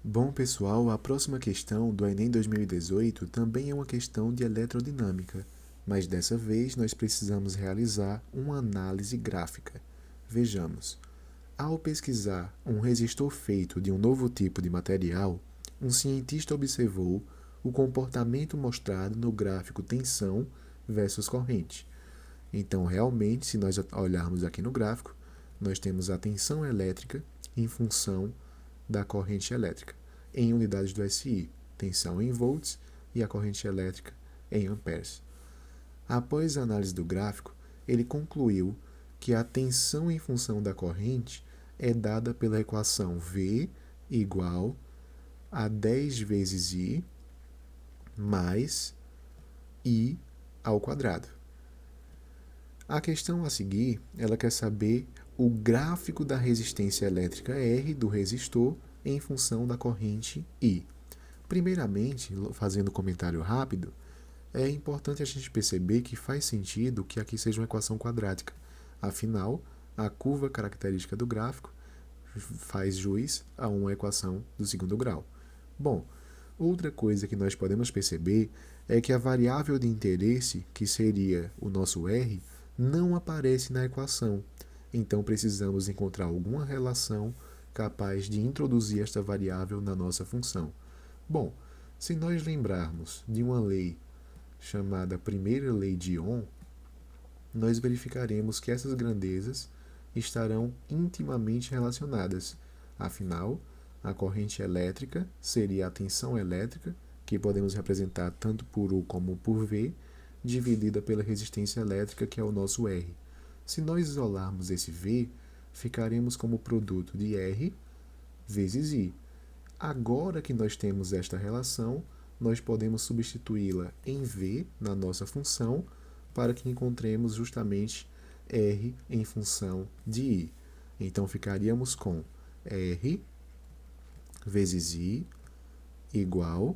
Bom, pessoal, a próxima questão do Enem 2018 também é uma questão de eletrodinâmica, mas dessa vez nós precisamos realizar uma análise gráfica. Vejamos. Ao pesquisar um resistor feito de um novo tipo de material, um cientista observou o comportamento mostrado no gráfico tensão versus corrente. Então, realmente, se nós olharmos aqui no gráfico, nós temos a tensão elétrica em função da corrente elétrica, em unidades do SI, tensão em volts e a corrente elétrica em amperes. Após a análise do gráfico, ele concluiu que a tensão em função da corrente é dada pela equação V igual a 10 vezes I mais I ao quadrado. A questão a seguir, ela quer saber o gráfico da resistência elétrica R do resistor em função da corrente I. Primeiramente, fazendo um comentário rápido, é importante a gente perceber que faz sentido que aqui seja uma equação quadrática. Afinal, a curva característica do gráfico faz jus a uma equação do segundo grau. Bom, outra coisa que nós podemos perceber é que a variável de interesse, que seria o nosso R, não aparece na equação. Então precisamos encontrar alguma relação capaz de introduzir esta variável na nossa função. Bom, se nós lembrarmos de uma lei chamada primeira lei de Ohm, nós verificaremos que essas grandezas estarão intimamente relacionadas. Afinal, a corrente elétrica seria a tensão elétrica, que podemos representar tanto por U como por V, dividida pela resistência elétrica, que é o nosso R. Se nós isolarmos esse V, ficaremos como produto de R vezes I. Agora que nós temos esta relação, nós podemos substituí-la em V na nossa função para que encontremos justamente R em função de I. Então ficaríamos com R vezes I igual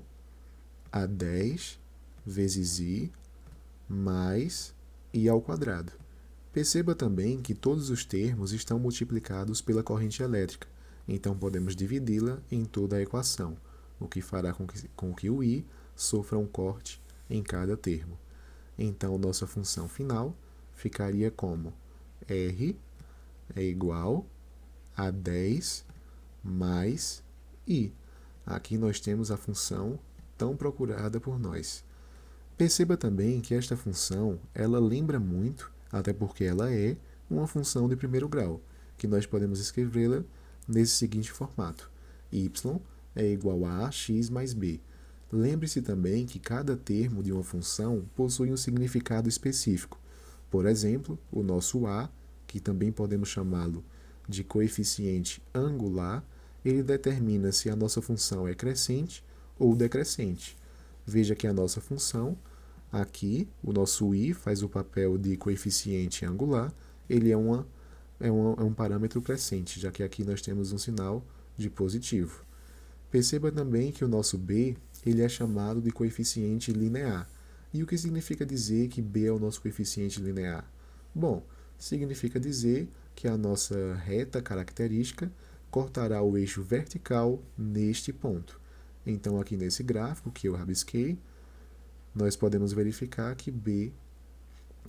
a 10 vezes I mais I ao quadrado. Perceba também que todos os termos estão multiplicados pela corrente elétrica, então podemos dividi-la em toda a equação, o que fará com que o I sofra um corte em cada termo. Então, nossa função final ficaria como R é igual a 10 mais I. Aqui nós temos a função tão procurada por nós. Perceba também que esta função, ela lembra muito, até porque ela é uma função de primeiro grau, que nós podemos escrevê-la nesse seguinte formato: y é igual a ax mais b. Lembre-se também que cada termo de uma função possui um significado específico. Por exemplo, o nosso a, que também podemos chamá-lo de coeficiente angular, ele determina se a nossa função é crescente ou decrescente. Veja que a nossa função, aqui, o nosso i faz o papel de coeficiente angular, ele é um parâmetro crescente, já que aqui nós temos um sinal de positivo. Perceba também que o nosso b ele é chamado de coeficiente linear. E o que significa dizer que b é o nosso coeficiente linear? Bom, significa dizer que a nossa reta característica cortará o eixo vertical neste ponto. Então, aqui nesse gráfico que eu rabisquei, nós podemos verificar que B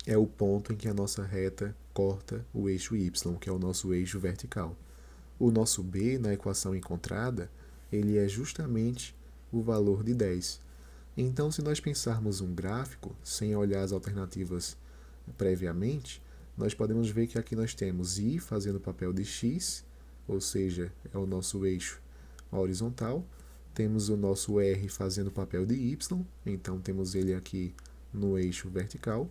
é o ponto em que a nossa reta corta o eixo Y, que é o nosso eixo vertical. O nosso B, na equação encontrada, ele é justamente o valor de 10. Então, se nós pensarmos um gráfico, sem olhar as alternativas previamente, nós podemos ver que aqui nós temos I fazendo o papel de X, ou seja, é o nosso eixo horizontal. Temos o nosso R fazendo o papel de Y, então temos ele aqui no eixo vertical.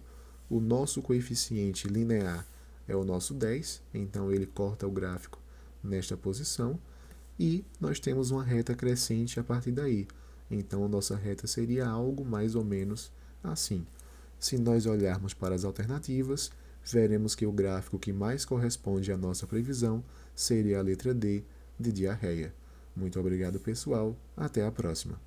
O nosso coeficiente linear é o nosso 10, então ele corta o gráfico nesta posição. E nós temos uma reta crescente a partir daí. Então, a nossa reta seria algo mais ou menos assim. Se nós olharmos para as alternativas, veremos que o gráfico que mais corresponde à nossa previsão seria a letra D, de diarreia. Muito obrigado, pessoal. Até a próxima.